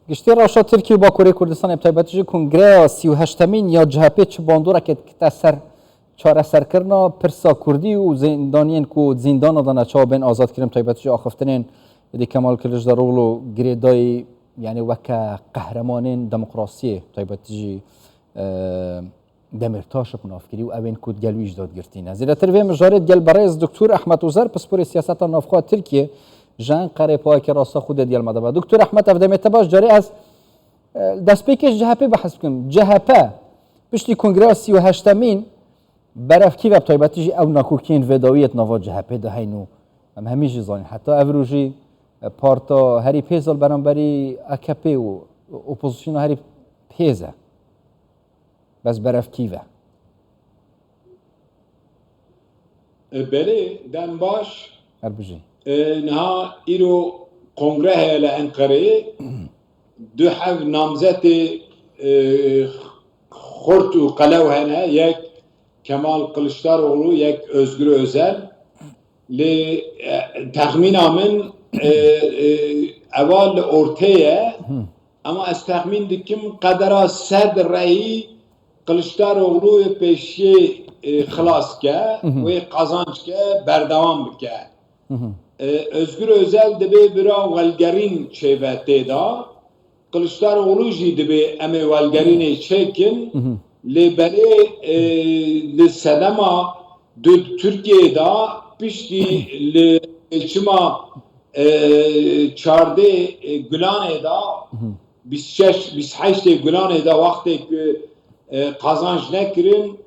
گشتی راشا ترکیه و باکوری کردستان بتایبەتیژی کنگره 38مین یا جهپی چ باندورا که تاثر چاره سرکرنا پرسا کردی و زندانیان کو زندان دانا چا بین آزاد کردن بتایبەتیژی آخفتنین دی کمال کلجدارولو گریدای یعنی وک قهرمانین دموکراسی بتایبەتیژی دمرتاش نافکری و اوین کود گلویش داد گرتین از زیرتر ویم جارید گل برای از دکتر احمد وزر پسپور سیاست نافخواه ترکیه جان قره پای که راستا خود دیال مدبا دکتر احمد افدمیت باش جاری از دست پیکش جهپی بحث بکن جهپی پشتی کنگره 38مین برف کی و بتایبەتیژی او ناکوکین وداویت نوا جهپی ده هینو هم همیشه زانی حتی اوروجی پارتا هری پیزال برانبری اکپی و اپوزیسیون هری پیزه بس برف کیوه بله دم باش هربجی نها ایرو کنگره لانقره دو حو نامزت خورت و قلو هنه یک کمال قلشداروغلو یک özgür özel لی تخمین من اول ortaya ama از تخمین دکم قدرا صد رأی قلشداروغلو پیشی خلاص که و قازانç که بردوام بکه Özgür Özel dibe bira velgerin çevette da Kılıçdaroğlu jî dibe eme velgerinê çekin li berê li sedema Türkiye'de piştî li çima çardê Gülanê da 26 Gülanê da wextê ku qazanç nekirin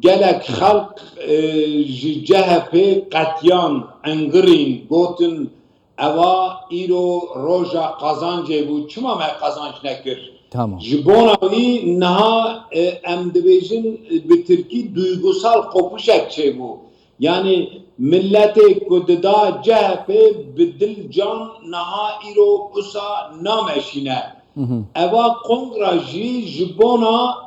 gelek xalq ji CHP qetiyan engirin gotin eva îro roja qazancê bû çima me qazanç nekir ji bona wî niha em dibêjin bi tirkî duygusal kopuşek çêbû yani milletê ku dida CHP bi dil can niha îro wisa nameşîne eva kongra jî ji bona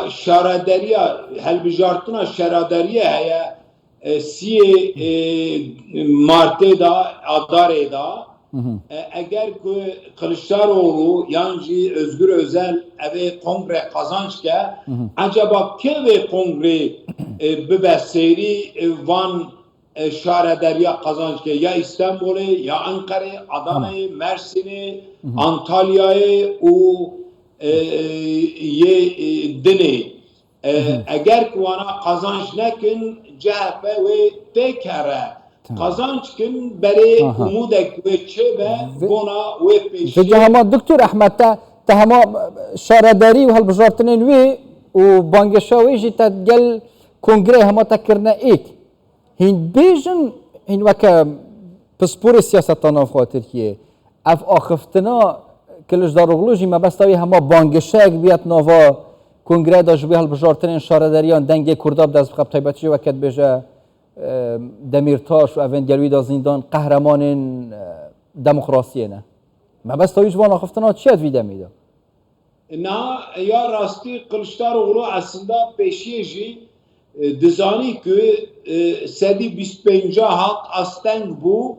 شاردریه هلبجارتنا شاردریه هیا سی مارته دا adare da eğer ki Kılıçdaroğlu yani Özgür Özel eve kongre kazançke acaba ke ve kongre bebeseri van şaraderiye kazançke ya İstanbul'e ya Ankara, Adana'yı, Mersin'i, Antalya'yı o ye dini eğer ki wana kazanç nekin CHP ve pekara kazanç kin beri umudek ve çebe bona ve peşi Vecahama Doktor Ahmet tahama şaradari ve halbjartinin ve o bangeşavi jita gel kongre hama takirna ek hin bejin hin vaka paspor siyasatan navxwa Türkiye af axiftena Kılıçdaroğlu jî mebesta wî hema bangişek biyet nava kongre da ji wî hilbijartinên şarederiyan dengê Kurda bi dest bixe bi taybetî weket bêje Demirtaş û evên gelwî da zindan qehremanên demokrasiyê ne mebesta wî ji van axiftina çi vî demî de na ya rastî Kılıçdaroğlu aslında peşiyê jî dizanî ku sedî 25 hat asteng bû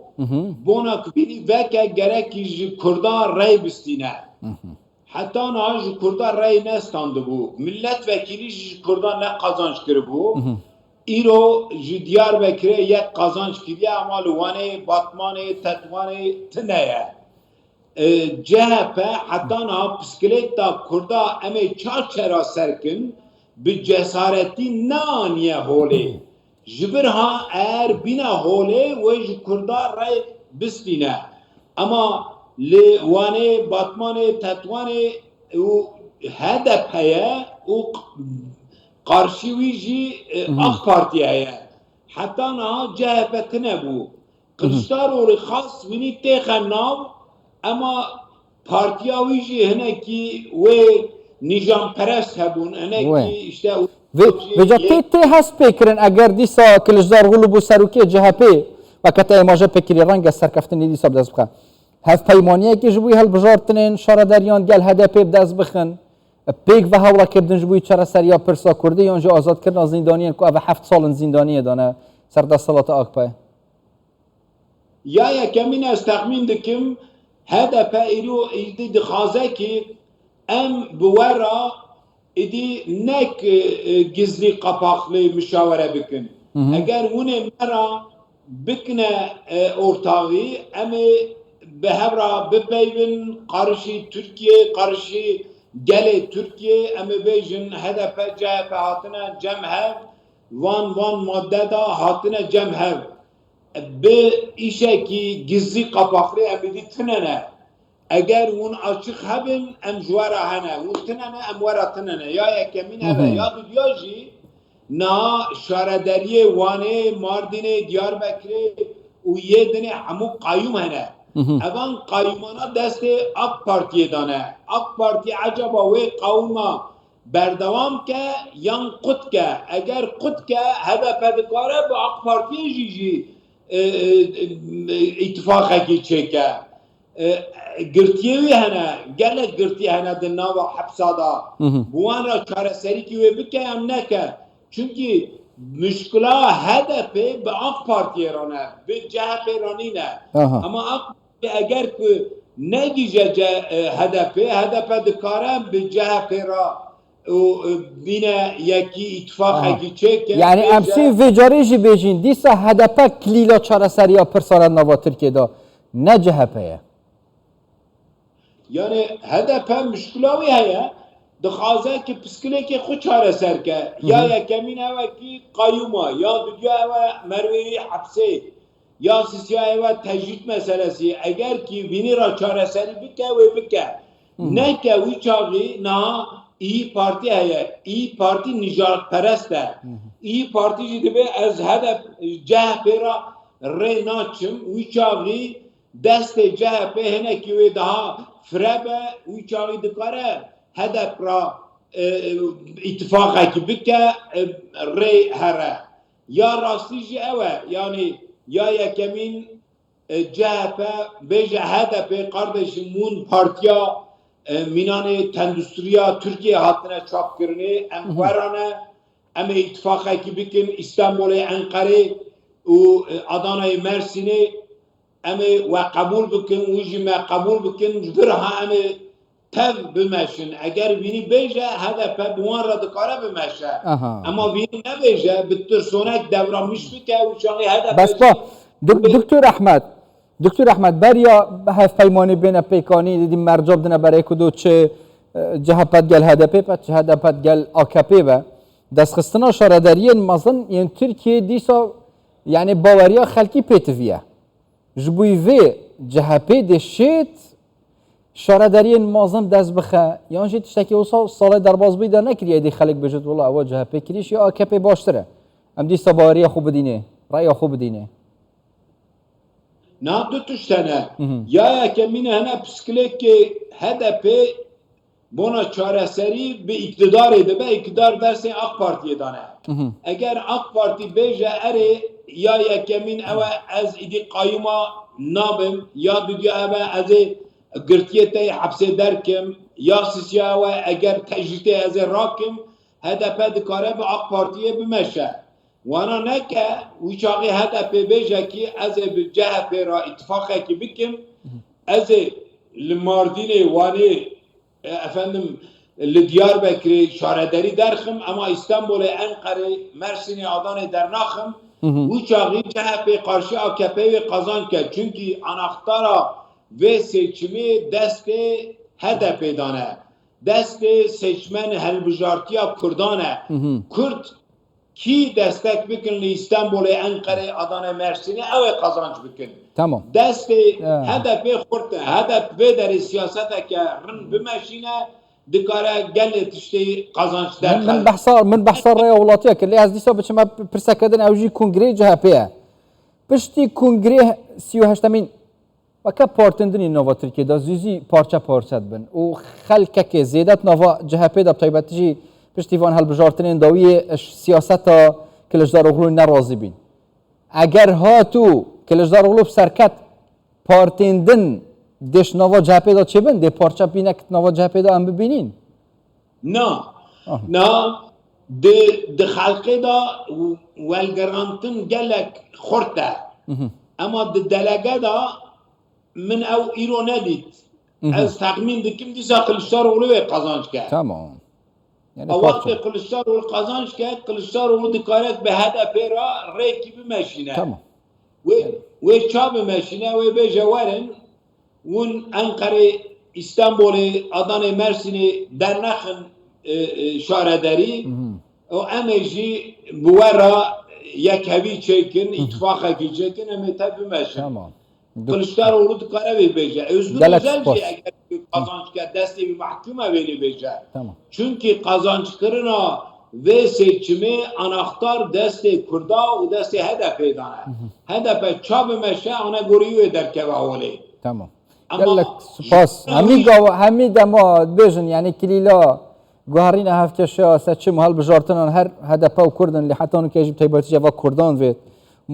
bona ku bînî veke gerekî ji Kurdan rey bistîne heta niha ji Kurdan rey nestandibû milletvekîlî ji Kurdan ne qazanç kiribû îro ji Diyarbekirê yek qazanç kiriye ama li Wanê Batmanê Tetwanê tune ye CHP heta niha piskilêta Kurda em ê çarçera serkin bi cesaretî neaniye holê ji bir ha eğer bîne holê we ji Kurda rey bistîne ama li Wanê Batmanê Tetwanê û HDP'ye û qarşî wî jî AK Partiye ye heta niha CHP tune bû Kılıçdaroğlu xas wînî têxe nav ama partiya wî jî hinekî wê nîjanperest hebûn hinekî işte Veca tê hest pêkirin eger dîsa Kılıçdaroğlu bû serokê CHP veket êmaje pêkirî reng serkeftinê dîsa bi dest bixe hevpeymaniyekê ji bo hilbijartinên şarederiyan gel HDP bi dest bixin pêk ve hewlekirdin ji bo çareseriya pirsa Kurdî yan jî azadkirina zindaniyên ku ev 7 salin zindaniyê dane ser desthelata AKP ya yekemîn ez texmîn dikim HDP ایرو ایدی دخوازه که ام بورا ایدی نک گزلی قپاقلی مشاوره بکن اگر اونه مرا بکنه ortağı emi behevra bipeyvin karşı Türkiye karşı gele Türkiye emi bejin HDP CHP hatine cemhev van maddeda hatine cemhev به ایشه کی گزی قپاقلی امیدی تننه اگر اون açık هبن ام جوارا هنه اون تننه ام ورا تننه یا یکمین هبه یا دیاجی نا شاردریه وانه ماردینه دیاربکری و یه دنه همو قیوم هنه اوان قیومانا دست AK Parti'ye دانه AK Parti acaba ve قوما بردوام که yan قد که اگر قد که هدف دکاره به AK Parti'ye جیجی اتفاقی چکه گرتیوی هنه گله گرتی هنه در ناو حبسادا بوان را چاره سری که بکه هم نکه چونکی مشکلا هدف به AK Parti'ye رانه به CHP رانی نه اما AK Parti اگر که نگیجه هدف دکاره به CHP را بینه یکی اتفاقی چکه یعنی امسی وجاریجی بیجین دیسا HDP کلیلا چاره سریا پرسارن نوا ترکیه دا نه CHP'ye yani HDP müşkülavi heye dixwaze ki psikolojik xu çare serke ya yekemin eve ki kayyuma ya dünya eve merveyi hapse ya sisiya eve tecrit meselesi eğer ki vinira çare seri bike ve bike ne ke vi çağı na İyi Parti heye İyi Parti nicaret perest de İyi Parti jidibe ez HDP CHP ra re naçım vi çağı deste CHP hene ki ve daha frebe uçağı dikare hedef ra ittifaka ki bike re here ya rastici eve yani ya yekemin CHP beje HDP kardeşim mun partiya minane tendüstriya Türkiye hattına çapkırını em verane em ittifaka ki bikin İstanbul'e Ankara u Adana'yı Mersin'i emi ve kabul bikin, ujime kabul bikin, virha emi tev bimeşin. Eğer bini beje, HDP buan radikara bimeşe. Ama bini ne beje, bittir sonek devramış bike, uçanı HDP... بس با دکتر احمد بریا هف پیمانی بین پیکانی دیدیم مرجاب دنه برای کدو چه جهپت گل HDP پس HDP گل AKP و دستخستنا شاردریین مازن یعنی ترکیه دیسا یعنی باوریا خلکی پیتویه جبوی وی CHP دشت شاردریین مازن دست بخه یعنی جی تشتکی اوسا سال در باز بیده نکریه دی خلک بجد والله اوا CHP کریش یا AKP باشتره ام دیسا باوریا خوب بدینه رأی خوب بدینه نه دو تشتنه یا کمینه هنه پسکلک که HDP buna çareseri bir iktidar edip iktidar derse AK Parti'ye dane. Eğer AK Parti beje eri ya yekemin eve ez idi kayyuma nabim ya düdüye eve ez girtiyete hapse derkim ya sisya eve eğer tecrite ez rakim HDP dikare bir AK Parti'ye bimeşe. Wana neke uçağı HDP beje ki ez bir CHP ra ittifaka ki bikim ez Mardin'e vani efendim Diyarbakır'ı şarederi derkim ama İstanbul'u Ankara, Mersin'i Adana'yı dernakim uçağı CHP karşı AKP'yi kazan ke çünkü anahtara ve seçimi deste HDP'dane deste seçmen helbujartiya Kurdane Kürt ki destek bikin İstanbul'u Ankara, Adana, Mersin'i eve kazanç bikin. Tamam. Deste HDP kurte, HDP deri siyasete ke rın bimeşine dikare gellet işte kazanç derken. من بحثا رأي ولاتيا که لی از دیسا بچه پرسکدن اوجی کنگره CHP'ye. پشتی کنگره 38مین وکا پارتندنی نوا ترکیه دا زیزی پارچه پارچه بن و خلکه که زیدت نوا CHP دا بطایبتی پشتی وان هلبجارتنین داوی سیاستا کلجدار اغلو نرازی بین. اگر ها تو کلجدار اغلو بسرکت پارتندن دش نوا CHP دا چه بین؟ ده پارچه بینک نوا CHP دا هم ببینین؟ نه de xalqê da welgerantin gelek xort e. Ama de delege da من او ایرو ندید از تخمین دکم دیسا کلشتاروغلو قazanç کرد Tamam. Yani وقتی parça. Kılıçdaroğlu قazanç کرد Kılıçdaroğlu dikaret به هدف را ریکی بمشینه Tamam. و چا بمشینه و بیجه ورن ون انقره İstanbul'u, Adana, Mersin'i dernakın şarederi o emeji bu ara yekevi çekin, ittifaka çekin ama tabi meşin. Tamam. Kılıçdaroğlu dikare ve bece. Özgür Galak Özel Spor. ki eğer kazançka desteği bir mahkuma veri bece. Tamam. Çünkü kazançlarına ve seçimi anahtar desteği kurda o desteği hedef edane. Hedefe çabı meşe ona görüyor eder kevaholi. Tamam. Ama- Gelek spas. Hemi dema bejin yani kilila guharina hafkeşa seçim hal bjartnan her hedefa و kurdin li hatta onu kejib taybati java kurdan ve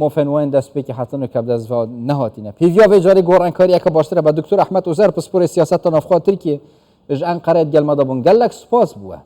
موفن وين دست بکی حتی نکرد از و نهاتینه. پیویا و جاری گوران کاری که باشتره با دکتر احمد اوزر پسپور سیاست نافخواه ترکیه. اج انقره گل مدابون گلک سپاس بوه.